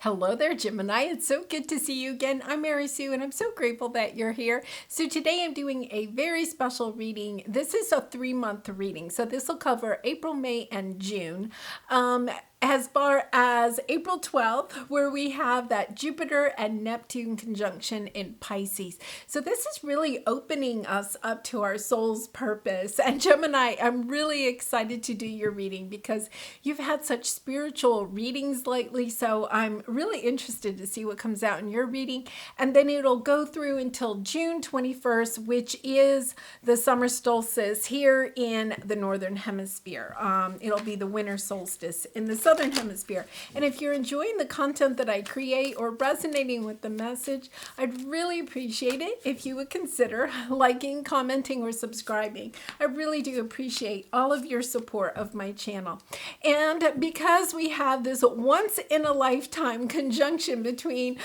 Hello there, Gemini. It's so good to see you again. I'm Mary Sue, and I'm so grateful that you're here. So today I'm doing a very special reading. This is a 3-month reading. So this will cover April, May, and June. As far as April 12th, where we have that Jupiter and Neptune conjunction in Pisces. So this is really opening us up to our soul's purpose. And Gemini, I'm really excited to do your reading because you've had such spiritual readings lately. So I'm really interested to see what comes out in your reading. And then it'll go through until June 21st, which is the summer solstice here in the Northern Hemisphere. It'll be the winter solstice in the Southern Hemisphere. And if you're enjoying the content that I create or resonating with the message, I'd really appreciate it if you would consider liking, commenting, or subscribing. I really do appreciate all of your support of my channel. And because we have this once in a lifetime conjunction between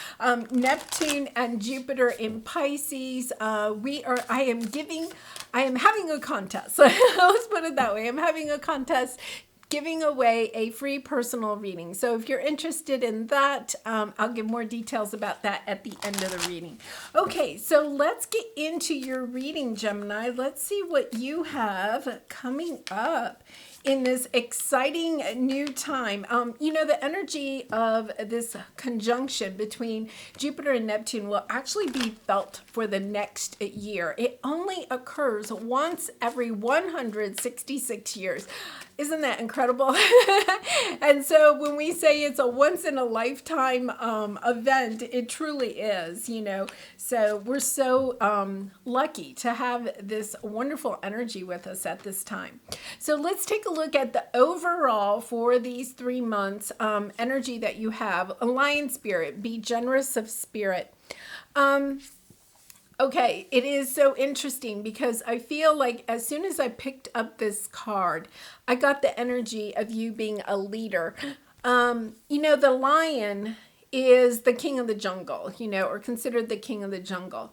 Neptune and Jupiter in Pisces, I am having a contest. Let's put it that way. I'm having a contest giving away a free personal reading. So if you're interested in that, I'll give more details about that at the end of the reading. Okay, so let's get into your reading, Gemini. Let's see what you have coming up in this exciting new time. The energy of this conjunction between Jupiter and Neptune will actually be felt for the next year. It only occurs once every 166 years. Isn't that incredible? And so when we say it's a once in a lifetime event, it truly is, So we're so lucky to have this wonderful energy with us at this time. So let's take a look at the overall for these 3 months energy that you have. A lion spirit, be generous of spirit. Okay, it is so interesting because I feel like as soon as I picked up this card, I got the energy of you being a leader. The lion is the king of the jungle, or considered the king of the jungle.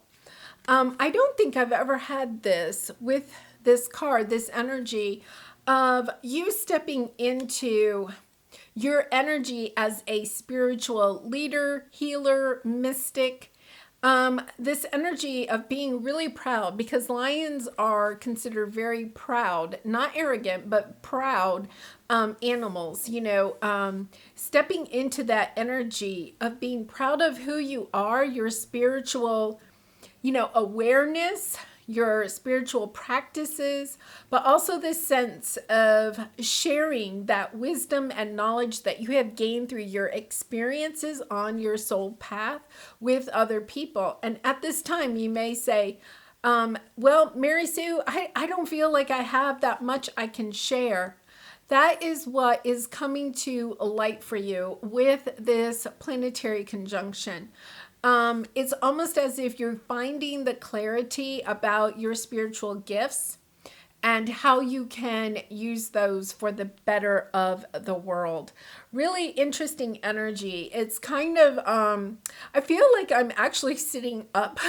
I don't think I've ever had this with this card, this energy of you stepping into your energy as a spiritual leader, healer, mystic. This energy of being really proud, because lions are considered very proud, not arrogant, but proud animals, stepping into that energy of being proud of who you are, your spiritual, awareness, your spiritual practices, but also this sense of sharing that wisdom and knowledge that you have gained through your experiences on your soul path with other people. And at this time, you may say, well, Mary Sue, I don't feel like I have that much I can share. That is what is coming to light for you with this planetary conjunction. It's almost as if you're finding the clarity about your spiritual gifts and how you can use those for the better of the world. Really interesting energy. It's kind of, I feel like I'm actually sitting up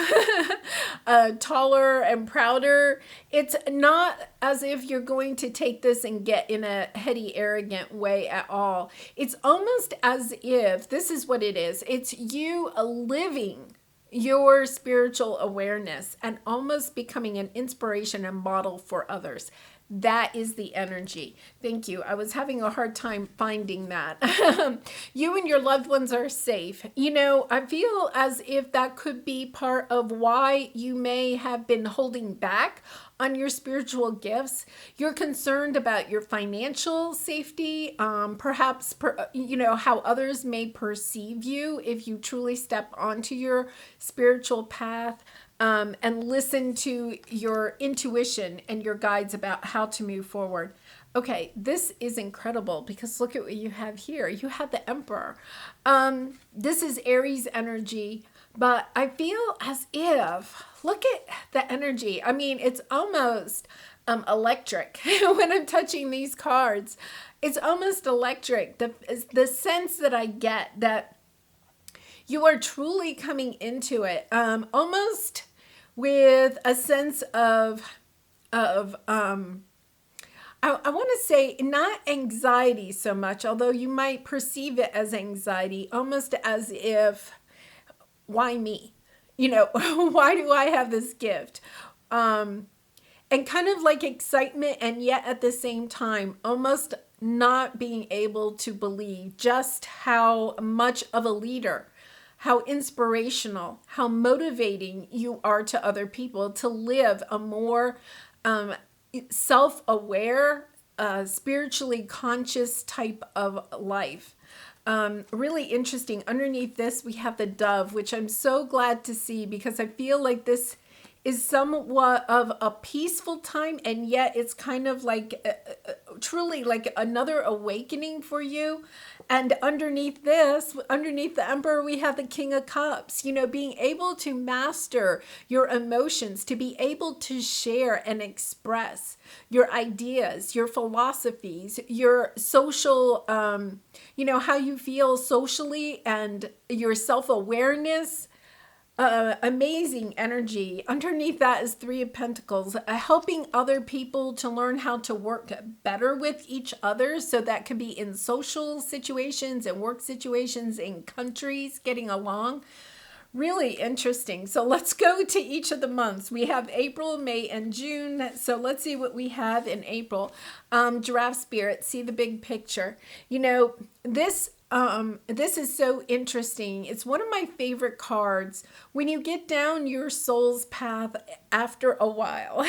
taller and prouder. It's not as if you're going to take this and get in a heady, arrogant way at all. It's almost as if, this is what it is. It's you living your spiritual awareness and almost becoming an inspiration and model for others. That is the energy. Thank you. I was having a hard time finding that. You and your loved ones are safe. I feel as if that could be part of why you may have been holding back on your spiritual gifts. You're concerned about your financial safety, perhaps, how others may perceive you if you truly step onto your spiritual path. And listen to your intuition and your guides about how to move forward. Okay, this is incredible because look at what you have here. You have the Emperor. This is Aries energy, but I feel as if, look at the energy. I mean, it's almost electric when I'm touching these cards. It's almost electric. The sense that I get that you are truly coming into it, almost with a sense of I I want to say not anxiety so much, although you might perceive it as anxiety, almost as if, why me? Why do I have this gift? And kind of like excitement, and yet at the same time, almost not being able to believe just how much of a leader, how inspirational, how motivating you are to other people to live a more self aware, spiritually conscious type of life. Really interesting. Underneath this, we have the dove, which I'm so glad to see because I feel like this is somewhat of a peaceful time, and yet it's kind of like truly like another awakening for you. And underneath this, underneath the emperor, we have the king of cups, being able to master your emotions, to be able to share and express your ideas, your philosophies, your social, how you feel socially, and your self-awareness. Amazing energy. Underneath that is Three of Pentacles, helping other people to learn how to work better with each other. So that could be in social situations and work situations, in countries, getting along. Really interesting. So let's go to each of the months. We have April, May, and June. So let's see what we have in April. Giraffe spirit, see the big picture. This is so interesting. It's one of my favorite cards. When you get down your soul's path after a while,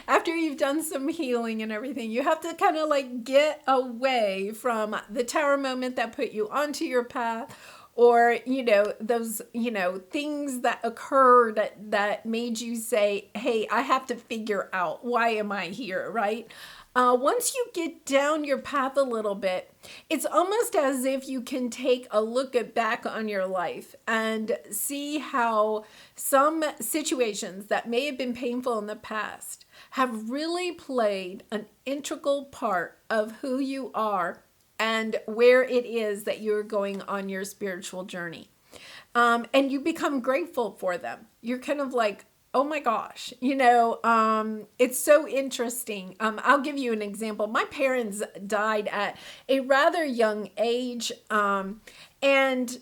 after you've done some healing and everything, you have to kind of like get away from the tower moment that put you onto your path, or those things that occurred that made you say, hey, I have to figure out, why am I here, right? Once you get down your path a little bit, it's almost as if you can take a look back on your life and see how some situations that may have been painful in the past have really played an integral part of who you are and where it is that you're going on your spiritual journey. And you become grateful for them. You're kind of like, oh my gosh, it's so interesting. I'll give you an example. My parents died at a rather young age. And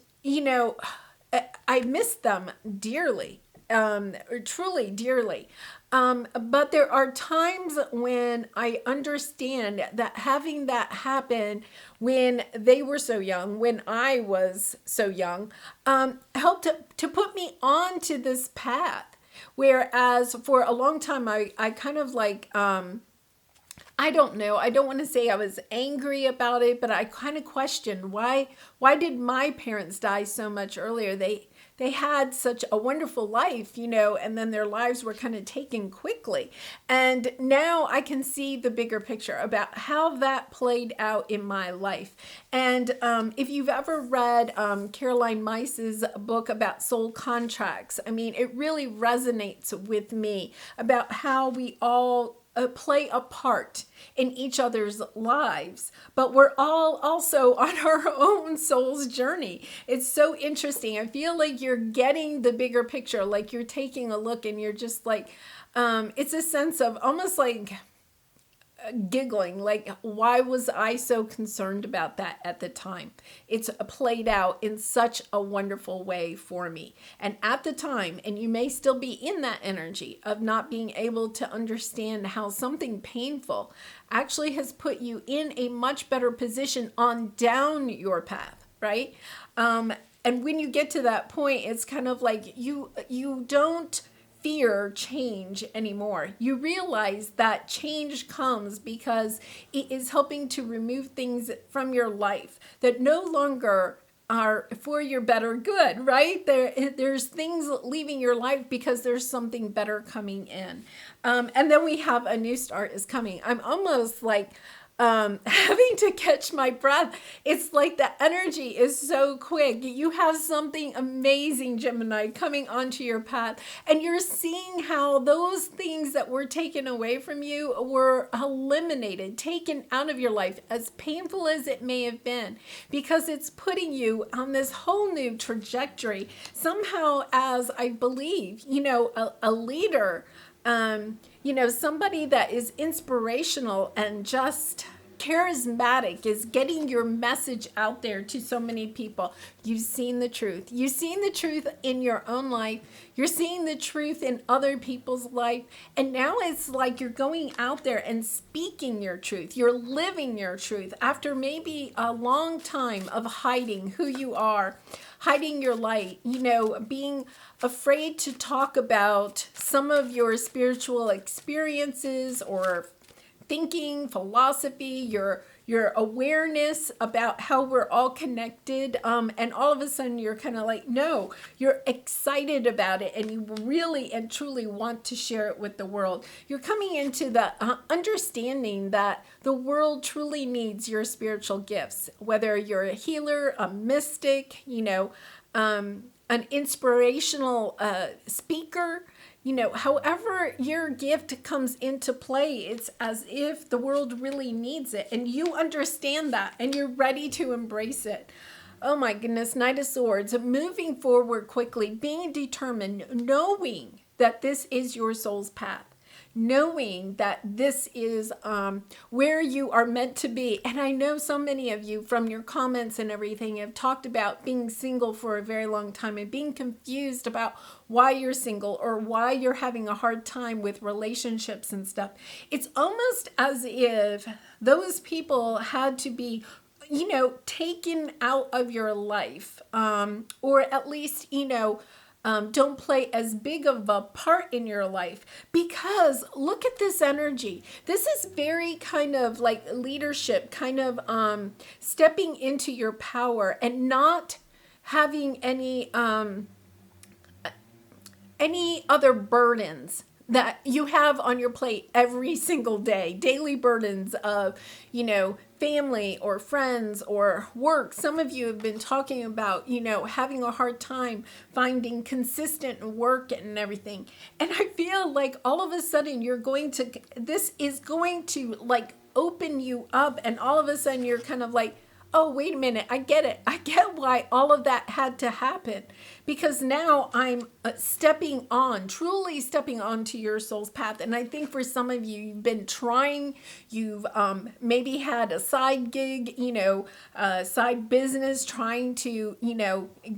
I miss them dearly, truly dearly. But there are times when I understand that having that happen when they were so young, when I was so young, helped to put me onto this path. Whereas for a long time, I kind of like, I don't know. I don't want to say I was angry about it, but I kind of questioned why did my parents die so much earlier? They had such a wonderful life, and then their lives were kind of taken quickly. And now I can see the bigger picture about how that played out in my life. And if you've ever read Caroline Myss's book about soul contracts, I mean, it really resonates with me about how we all play a part in each other's lives, but we're all also on our own soul's journey. It's so interesting. I feel like you're getting the bigger picture, like you're taking a look and you're just like, it's a sense of almost like giggling, like, why was I so concerned about that at the time? It's played out in such a wonderful way for me. And at the time, and you may still be in that energy of not being able to understand how something painful actually has put you in a much better position on down your path, right? And when you get to that point, it's kind of like you don't fear change anymore. You realize that change comes because it is helping to remove things from your life that no longer are for your better good, right? There's things leaving your life because there's something better coming in. And then we have a new start is coming. I'm almost like having to catch my breath. It's like the energy is so quick. You have something amazing, Gemini, coming onto your path, and you're seeing how those things that were taken away from you were eliminated, taken out of your life, as painful as it may have been, because it's putting you on this whole new trajectory. Somehow, as I believe, a leader, Somebody that is inspirational and just charismatic is getting your message out there to so many people. You've seen the truth. You've seen the truth in your own life. You're seeing the truth in other people's life. And now it's like you're going out there and speaking your truth. You're living your truth after maybe a long time of hiding who you are, hiding your light, being afraid to talk about some of your spiritual experiences or thinking, philosophy, your awareness about how we're all connected, and all of a sudden you're kind of like, no, you're excited about it and you really and truly want to share it with the world. You're coming into the understanding that the world truly needs your spiritual gifts, whether you're a healer, a mystic, an inspirational speaker. However your gift comes into play, it's as if the world really needs it and you understand that and you're ready to embrace it. Oh my goodness, Knight of Swords, moving forward quickly, being determined, knowing that this is your soul's path. Knowing that this is where you are meant to be. And I know so many of you from your comments and everything have talked about being single for a very long time and being confused about why you're single or why you're having a hard time with relationships and stuff. It's almost as if those people had to be taken out of your life, or at least, don't play as big of a part in your life, because look at this energy. This is very kind of like leadership, kind of stepping into your power and not having any other burdens that you have on your plate every single day, daily burdens of, family or friends or work. Some of you have been talking about, having a hard time finding consistent work and everything. And I feel like all of a sudden this is going to like open you up, and all of a sudden you're kind of like, oh, wait a minute, I get it. I get why all of that had to happen, because now I'm truly stepping onto your soul's path. And I think for some of you, you've been trying, you've maybe had a side gig, side business, trying to,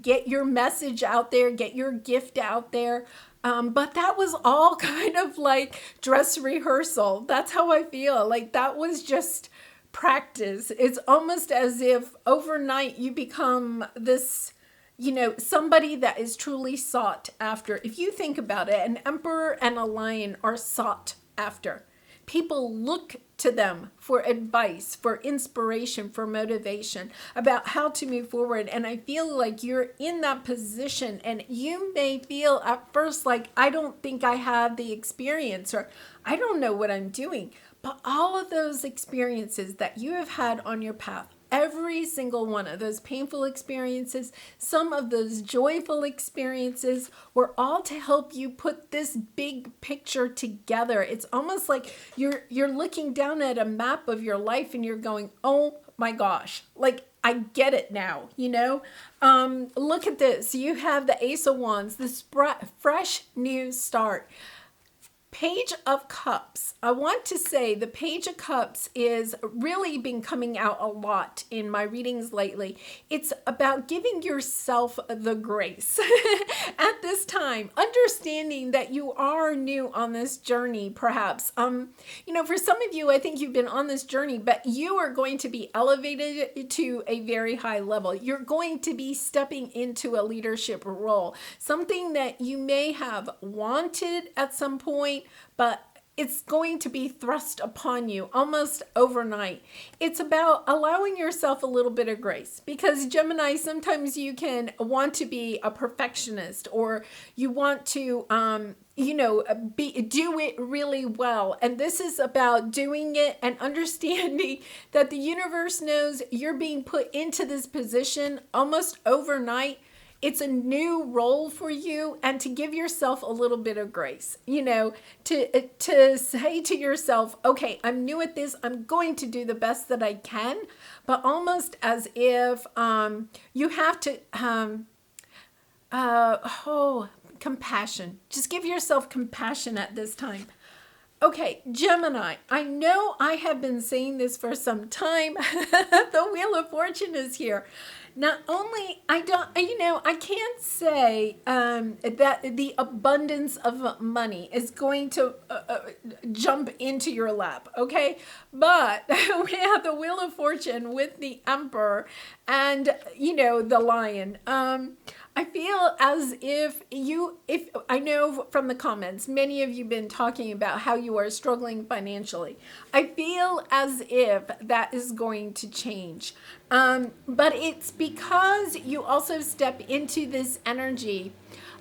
get your message out there, get your gift out there. But that was all kind of like dress rehearsal. That's how I feel. Like that was just practice. It's almost as if overnight you become this, somebody that is truly sought after. If you think about it, an emperor and a lion are sought after. People look to them for advice, for inspiration, for motivation about how to move forward. And I feel like you're in that position, and you may feel at first like, I don't think I have the experience, or I don't know what I'm doing. But all of those experiences that you have had on your path, every single one of those painful experiences, some of those joyful experiences, were all to help you put this big picture together. It's almost like you're looking down at a map of your life and you're going, oh my gosh, like I get it now, Look at this. You have the Ace of Wands, this fresh new start. Page of Cups. I want to say the Page of Cups is really been coming out a lot in my readings lately. It's about giving yourself the grace at this time, understanding that you are new on this journey, perhaps. For some of you, I think you've been on this journey, but you are going to be elevated to a very high level. You're going to be stepping into a leadership role, something that you may have wanted at some point, but it's going to be thrust upon you almost overnight. It's about allowing yourself a little bit of grace, because Gemini, sometimes you can want to be a perfectionist, or you want to, do it really well. And this is about doing it and understanding that the universe knows you're being put into this position almost overnight. It's a new role for you, and to give yourself a little bit of grace, to say to yourself, okay, I'm new at this. I'm going to do the best that I can, but almost as if you have to, compassion. Just give yourself compassion at this time. Okay, Gemini, I know I have been saying this for some time. The Wheel of Fortune is here. Not only, I can't say that the abundance of money is going to jump into your lap, okay? But we have the Wheel of Fortune with the Emperor and, the Lion. I feel as if I know from the comments, many of you have been talking about how you are struggling financially. I feel as if that is going to change. But it's because you also step into this energy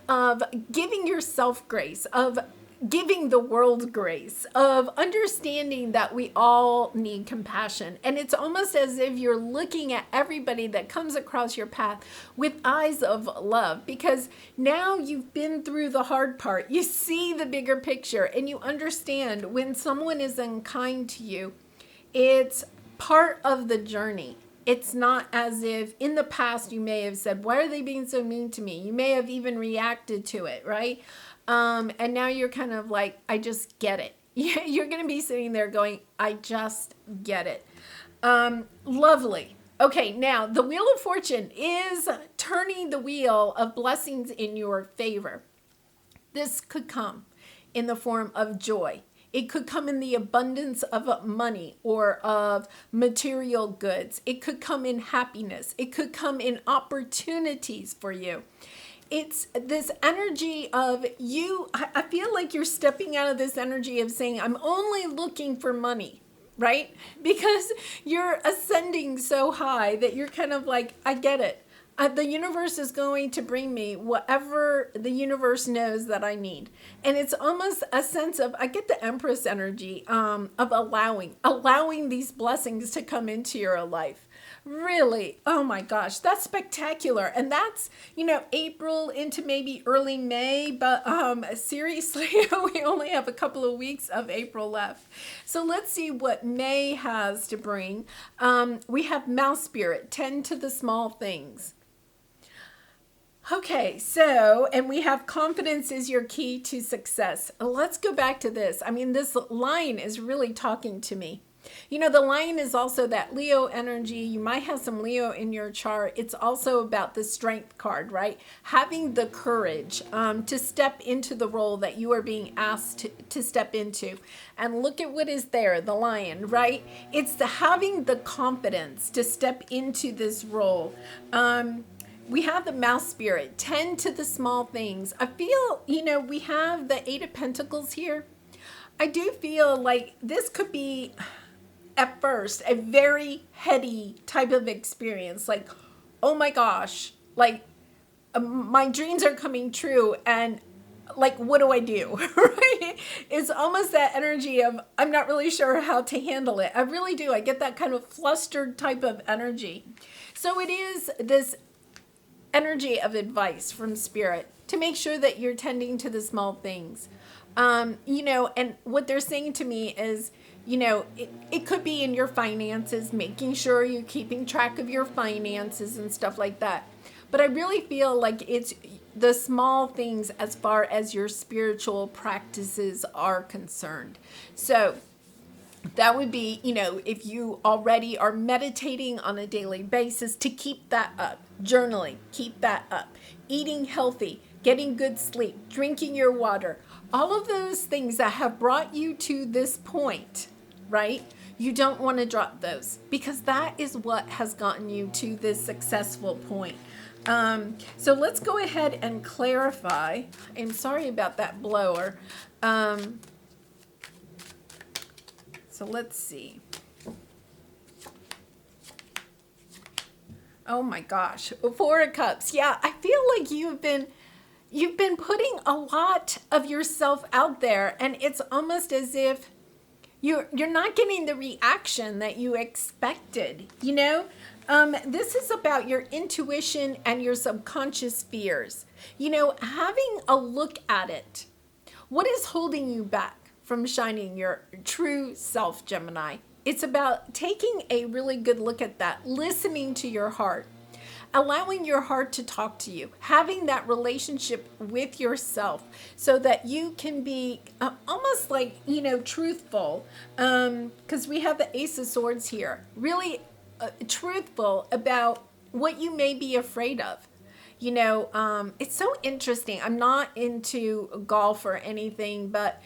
of giving yourself grace, of giving the world grace, of understanding that we all need compassion. And it's almost as if you're looking at everybody that comes across your path with eyes of love, because now you've been through the hard part. You see the bigger picture and you understand when someone is unkind to you, it's part of the journey. It's not as if in the past you may have said, why are they being so mean to me? You may have even reacted to it, right? And now you're kind of like, I just get it. You're going to be sitting there going, I just get it. Lovely. Okay, now the Wheel of Fortune is turning the wheel of blessings in your favor. This could come in the form of joy. It could come in the abundance of money or of material goods. It could come in happiness. It could come in opportunities for you. It's this energy of you. I feel like you're stepping out of this energy of saying, I'm only looking for money, right? Because you're ascending so high that you're kind of like, I get it. The universe is going to bring me whatever the universe knows that I need. And it's almost a sense of, I get the Empress energy of allowing these blessings to come into your life. Really, oh my gosh, that's spectacular. And that's, April into maybe early May, but seriously, we only have a couple of weeks of April left. So let's see what May has to bring. We have Mouse Spirit, tend to the small things. Okay, and we have confidence is your key to success. Let's go back to this. I mean, this line is really talking to me. The Lion is also that Leo energy. You might have some Leo in your chart. It's also about the Strength card, right? Having the courage to step into the role that you are being asked to step into. And look at what is there, the Lion, right? It's having the confidence to step into this role. We have the Mouse Spirit, tend to the small things. I feel, we have the Eight of Pentacles here. I do feel like this could be, at first, a very heady type of experience. Like, oh my gosh, like my dreams are coming true and like, what do I do? Right? It's almost that energy of, I'm not really sure how to handle it. I really do. I get that kind of flustered type of energy. So it is this energy of advice from Spirit to make sure that you're tending to the small things. And what they're saying to me is, it could be in your finances, making sure you're keeping track of your finances and stuff like that. But I really feel like it's the small things as far as your spiritual practices are concerned. So that would be, if you already are meditating on a daily basis, to keep that up. Journaling, keep that up. Eating healthy, getting good sleep, drinking your water. All of those things that have brought you to this point, right? You don't want to drop those because that is what has gotten you to this successful point. So let's go ahead and clarify. I'm sorry about that blower. So let's see. Oh my gosh, Four of Cups. Yeah, I feel like you've been putting a lot of yourself out there, and it's almost as if you're not getting the reaction that you expected. This is about your intuition and your subconscious fears. Having a look at it. What is holding you back from shining your true self, Gemini? It's about taking a really good look at that, listening to your heart, allowing your heart to talk to you, having that relationship with yourself so that you can be almost like, truthful. Because we have the Ace of Swords here, really truthful about what you may be afraid of. It's so interesting. I'm not into golf or anything, but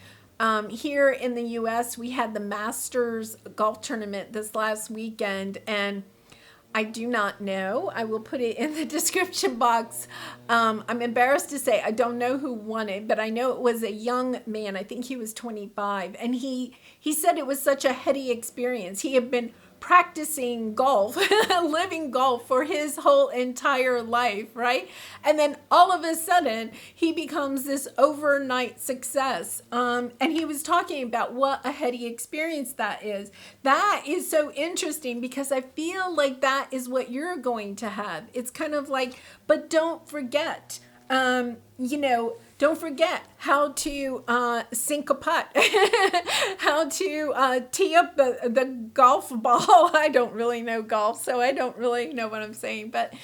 here in the US, we had the Masters golf tournament this last weekend, and I do not know. I will put it in the description box. I'm embarrassed to say I don't know who won it, but I know it was a young man. I think he was 25, and he said it was such a heady experience. He had been practicing golf, living golf for his whole entire life, right? And then all of a sudden, he becomes this overnight success. And he was talking about what a heady experience that is. That is so interesting because I feel like that is what you're going to have. It's kind of like, but don't forget, don't forget how to sink a putt, how to tee up the golf ball. I don't really know golf, so I don't really know what I'm saying. But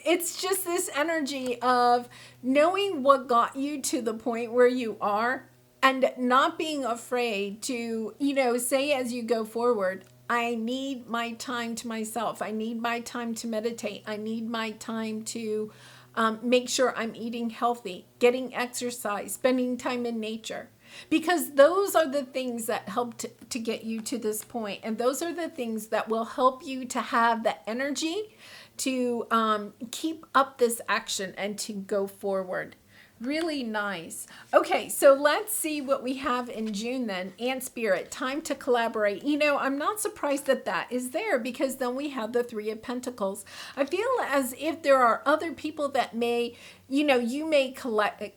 it's just this energy of knowing what got you to the point where you are and not being afraid to, say as you go forward, I need my time to myself. I need my time to meditate. I need my time to make sure I'm eating healthy, getting exercise, spending time in nature. Because those are the things that help to get you to this point. And those are the things that will help you to have the energy to keep up this action and to go forward. Really nice. Okay, so let's see what we have in June then. Ant Spirit, time to collaborate. I'm not surprised that that is there because then we have the Three of Pentacles. I feel as if there are other people that may, you may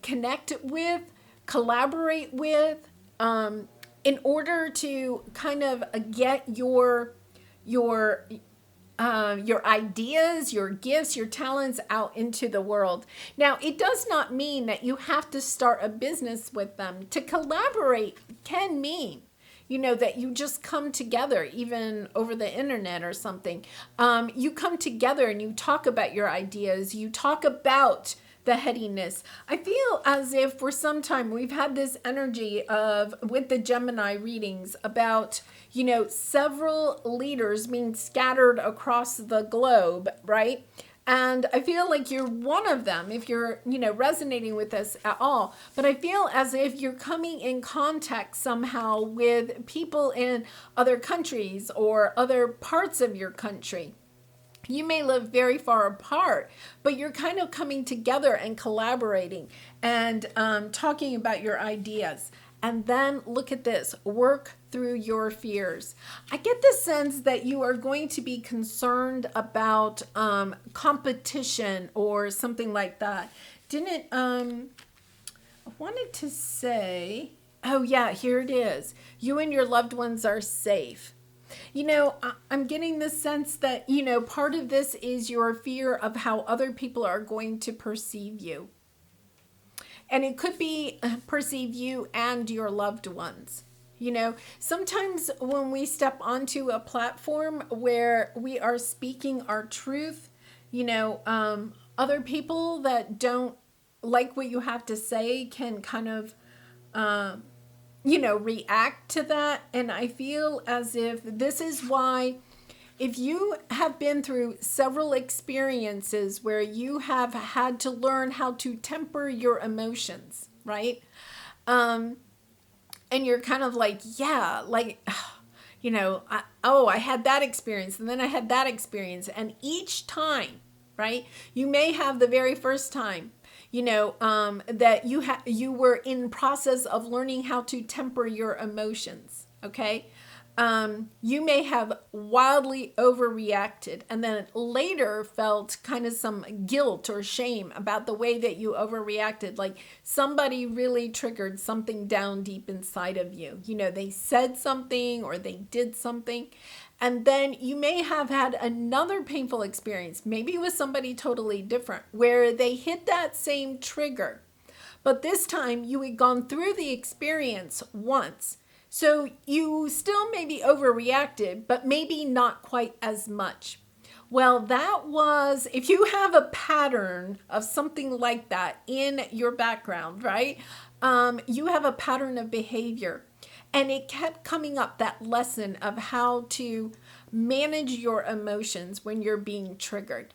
connect with, collaborate with, in order to kind of get your ideas, your gifts, your talents out into the world. Now, it does not mean that you have to start a business with them. To collaborate can mean, that you just come together, even over the internet or something. You come together and you talk about your ideas. You talk about the headiness. I feel as if for some time we've had this energy of, with the Gemini readings, about, several leaders being scattered across the globe, right? And I feel like you're one of them if you're, resonating with this at all. But I feel as if you're coming in contact somehow with people in other countries or other parts of your country. You may live very far apart, but you're kind of coming together and collaborating and talking about your ideas. And then look at this, work through your fears. I get the sense that you are going to be concerned about competition or something like that. I wanted to say, oh yeah, here it is. You and your loved ones are safe. I'm getting the sense that, part of this is your fear of how other people are going to perceive you. And it could be perceive you and your loved ones. Sometimes when we step onto a platform where we are speaking our truth, other people that don't like what you have to say can kind of, react to that. And I feel as if this is why, if you have been through several experiences where you have had to learn how to temper your emotions, right? And you're kind of like, yeah, like, I had that experience and then I had that experience. And each time, right, you may have the very first time, that you were in process of learning how to temper your emotions, okay? You may have wildly overreacted and then later felt kind of some guilt or shame about the way that you overreacted. Like somebody really triggered something down deep inside of you. They said something or they did something. And then you may have had another painful experience, maybe with somebody totally different, where they hit that same trigger. But this time you had gone through the experience once. So you still maybe overreacted, but maybe not quite as much. Well, that was, if you have a pattern of something like that in your background, right? You have a pattern of behavior. And it kept coming up, that lesson of how to manage your emotions when you're being triggered.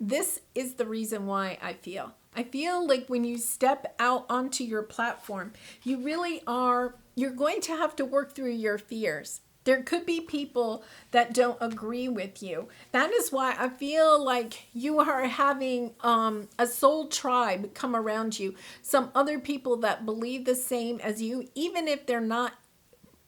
This is the reason why I feel like when you step out onto your platform, you really are, you're going to have to work through your fears. There could be people that don't agree with you. That is why I feel like you are having a soul tribe come around you. Some other people that believe the same as you, even if they're not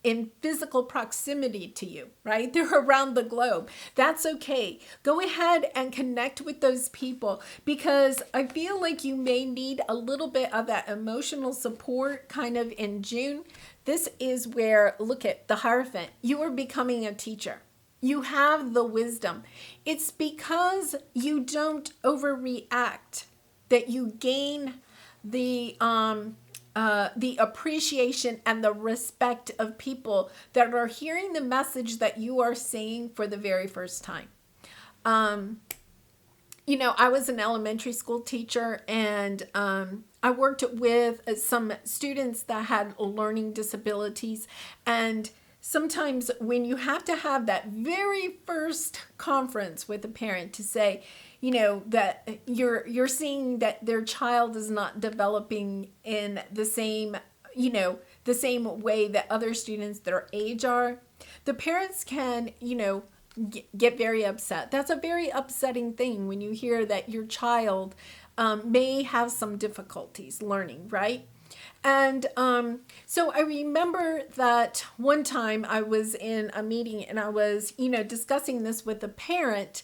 in physical proximity to you, right? They're around the globe. That's okay. Go ahead and connect with those people, because I feel like you may need a little bit of that emotional support kind of in June. This is where, look at the Hierophant. You are becoming a teacher. You have the wisdom. It's because you don't overreact that you gain the appreciation and the respect of people that are hearing the message that you are saying for the very first time. I was an elementary school teacher, and I worked with some students that had learning disabilities. And sometimes when you have to have that very first conference with a parent to say, that you're seeing that their child is not developing in the same, the same way that other students their age are, the parents can, get very upset. That's a very upsetting thing when you hear that your child may have some difficulties learning, right? And so I remember that one time I was in a meeting and I was, discussing this with a parent,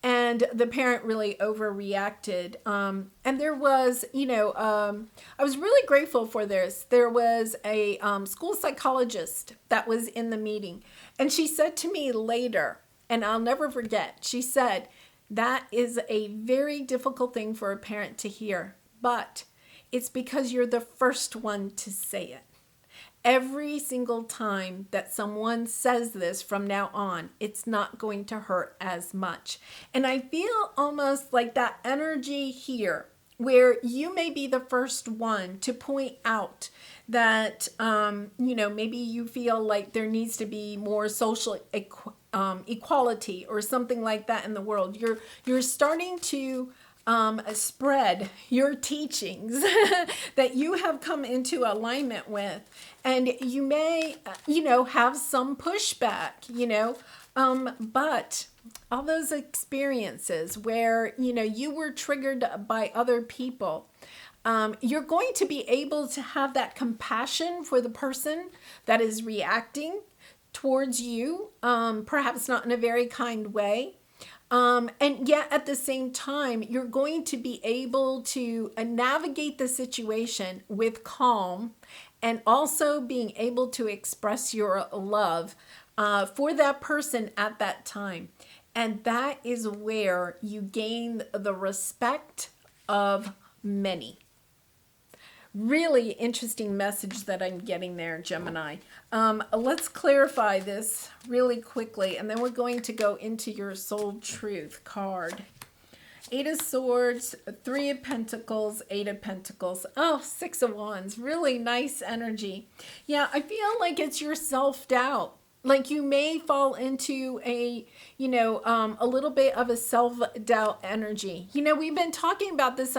and the parent really overreacted. And there was, I was really grateful for this. There was a school psychologist that was in the meeting, and she said to me later, and I'll never forget, she said, that is a very difficult thing for a parent to hear, but it's because you're the first one to say it. Every single time that someone says this from now on, it's not going to hurt as much. And I feel almost like that energy here, where you may be the first one to point out that, maybe you feel like there needs to be more social equality or something like that in the world. You're starting to spread your teachings that you have come into alignment with, and you may, have some pushback, but all those experiences where, you were triggered by other people, you're going to be able to have that compassion for the person that is reacting towards you, perhaps not in a very kind way. And yet at the same time, you're going to be able to navigate the situation with calm, and also being able to express your love for that person at that time. And that is where you gain the respect of many. Really interesting message that I'm getting there, Gemini. Let's clarify this really quickly, and then we're going to go into your soul truth card. 8 of Swords, 3 of Pentacles, 8 of Pentacles. Oh, 6 of Wands. Really nice energy. Yeah, I feel like it's your self-doubt. Like you may fall into a little bit of a self-doubt energy. We've been talking about this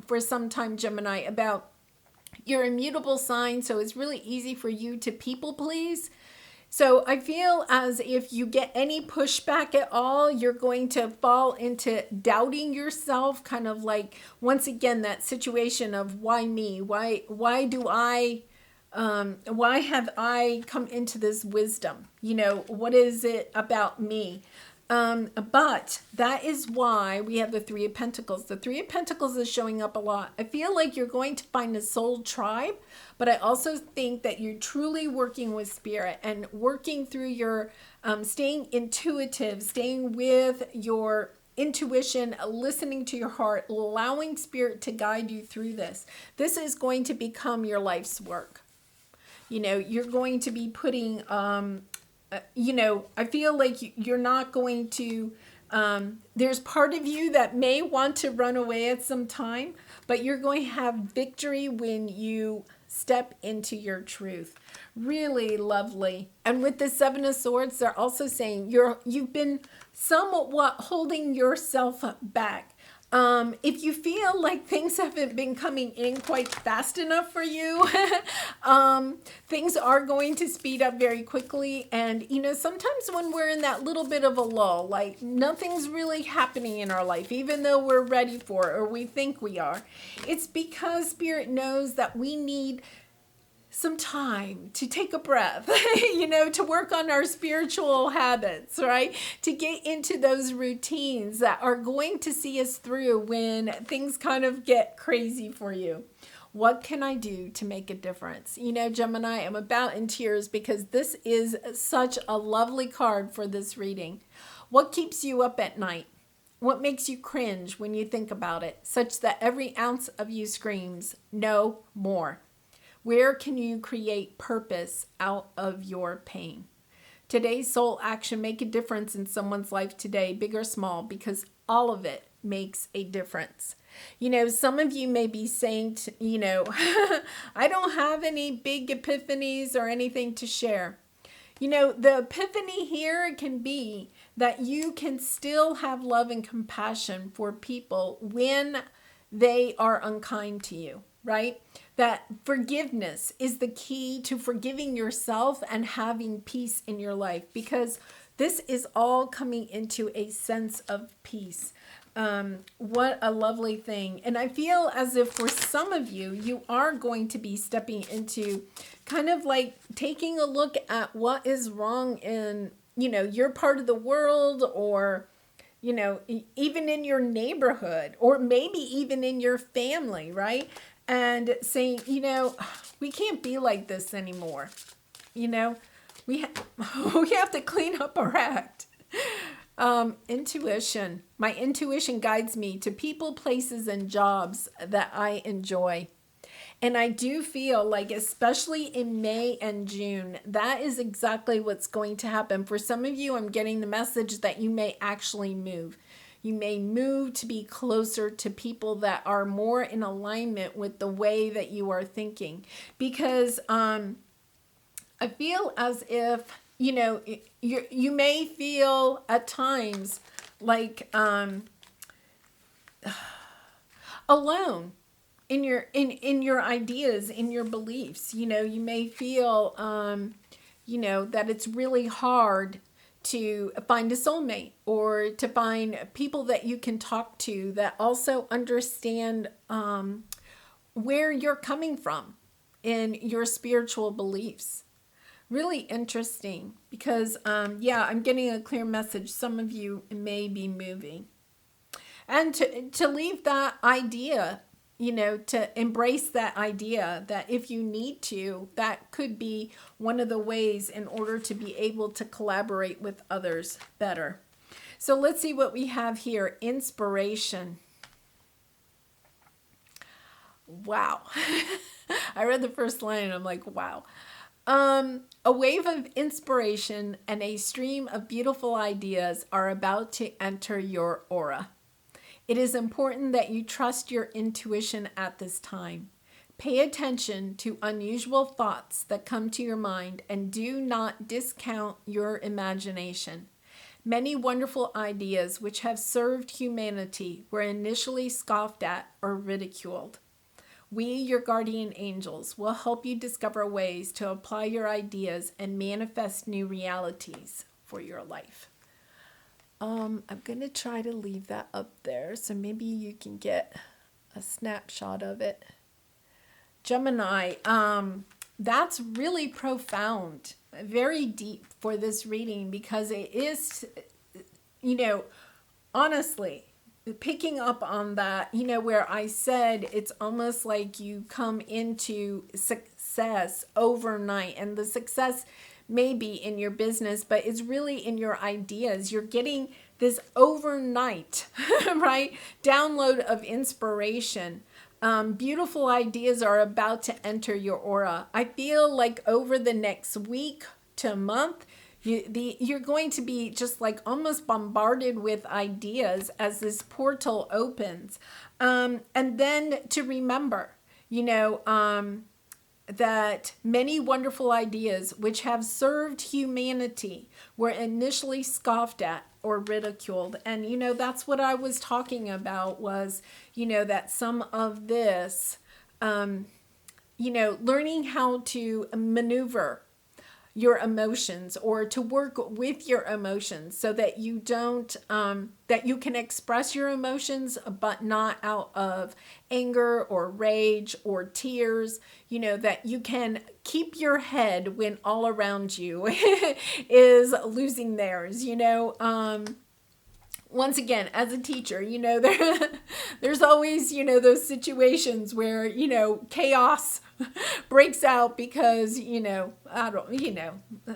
for some time, Gemini, about your immutable sign, so it's really easy for you to people please. So I feel as if you get any pushback at all, you're going to fall into doubting yourself, kind of like, once again, that situation of why me? Why have I come into this wisdom? What is it about me? But that is why we have the 3 of Pentacles. The 3 of Pentacles is showing up a lot. I feel like you're going to find a soul tribe, but I also think that you're truly working with spirit and working through your, staying intuitive, staying with your intuition, listening to your heart, allowing spirit to guide you through this. This is going to become your life's work. You're going to be putting, I feel like you're not going to There's part of you that may want to run away at some time, but you're going to have victory when you step into your truth. Really lovely. And with the Seven of Swords, they're also saying you've been somewhat holding yourself back. If you feel like things haven't been coming in quite fast enough for you, things are going to speed up very quickly. And, sometimes when we're in that little bit of a lull, like nothing's really happening in our life, even though we're ready for it or we think we are, it's because Spirit knows that we need some time to take a breath, to work on our spiritual habits, right? To get into those routines that are going to see us through when things kind of get crazy for you. What can I do to make a difference? Gemini, I'm about in tears because this is such a lovely card for this reading. What keeps you up at night? What makes you cringe when you think about it, such that every ounce of you screams, no more? Where can you create purpose out of your pain? Today's soul action, make a difference in someone's life today, big or small, because all of it makes a difference. Some of you may be saying, I don't have any big epiphanies or anything to share. The epiphany here can be that you can still have love and compassion for people when they are unkind to you, right? That forgiveness is the key to forgiving yourself and having peace in your life, because this is all coming into a sense of peace. What a lovely thing. And I feel as if for some of you, you are going to be stepping into kind of like taking a look at what is wrong in, your part of the world, or even in your neighborhood, or maybe even in your family, right? And saying, we can't be like this anymore. We have to clean up our act. Intuition. My intuition guides me to people, places, and jobs that I enjoy. And I do feel like, especially in May and June, that is exactly what's going to happen. For some of you, I'm getting the message that you may actually move. You may move to be closer to people that are more in alignment with the way that you are thinking. Because I feel as if, you may feel at times like alone in your ideas, in your beliefs. You may feel, that it's really hard to find a soulmate, or to find people that you can talk to that also understand where you're coming from in your spiritual beliefs. Really interesting, because I'm getting a clear message. Some of you may be moving, and to leave that idea, to embrace that idea that if you need to, that could be one of the ways in order to be able to collaborate with others better. So let's see what we have here. Inspiration. Wow. I read the first line and I'm like, wow. A wave of inspiration and a stream of beautiful ideas are about to enter your aura. It is important that you trust your intuition at this time. Pay attention to unusual thoughts that come to your mind and do not discount your imagination. Many wonderful ideas which have served humanity were initially scoffed at or ridiculed. We, your guardian angels, will help you discover ways to apply your ideas and manifest new realities for your life. I'm going to try to leave that up there so maybe you can get a snapshot of it. Gemini, that's really profound, very deep for this reading, because it is, honestly, picking up on that, where I said it's almost like you come into success overnight, and the success may be in your business, but it's really in your ideas. You're getting this overnight, right, download of inspiration. Beautiful ideas are about to enter your aura. I feel like over the next week to month, You're going to be just like almost bombarded with ideas as this portal opens. And then to remember, you know, that many wonderful ideas which have served humanity were initially scoffed at or ridiculed. And, you know, that's what I was talking about was, you know, that some of this, you know, learning how to maneuver your emotions or to work with your emotions so that you don't that you can express your emotions but not out of anger or rage or tears, you know, that you can keep your head when all around you is losing theirs, you know. Once again, as a teacher, you know, there's always, you know, those situations where, you know, chaos breaks out because, you know, I don't, you know,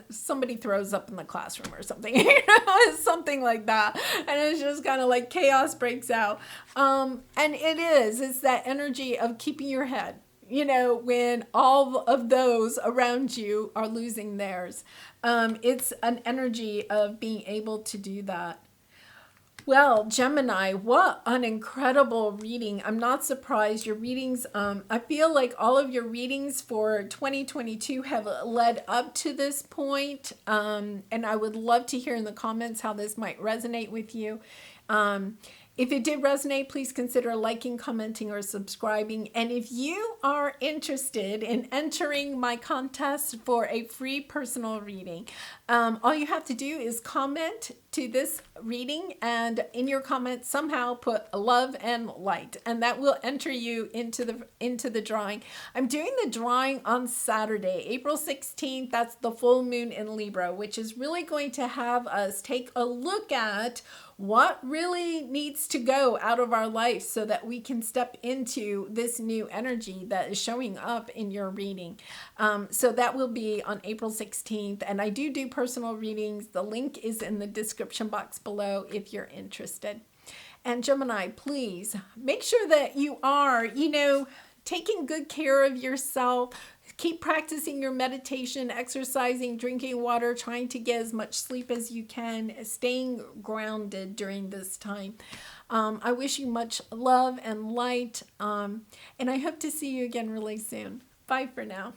somebody throws up in the classroom or something, you know, something like that. And it's just kind of like chaos breaks out. And it's that energy of keeping your head, you know, when all of those around you are losing theirs. It's an energy of being able to do that. Well, Gemini, what an incredible reading. I'm not surprised. Your readings, I feel like all of your readings for 2022 have led up to this point. And I would love to hear in the comments how this might resonate with you. If it did resonate, please consider liking, commenting, or subscribing. And if you are interested in entering my contest for a free personal reading, all you have to do is comment to this reading and in your comments somehow put love and light, and that will enter you into the drawing. I'm doing the drawing on Saturday, April 16th. That's the full moon in Libra, which is really going to have us take a look at what really needs to go out of our life so that we can step into this new energy that is showing up in your reading. So that will be on April 16th. And I do personal readings. The link is in the description box below if you're interested. And Gemini, please make sure that you are, you know, taking good care of yourself. Keep practicing your meditation, exercising, drinking water, trying to get as much sleep as you can, staying grounded during this time. I wish you much love and light, and I hope to see you again really soon. Bye for now.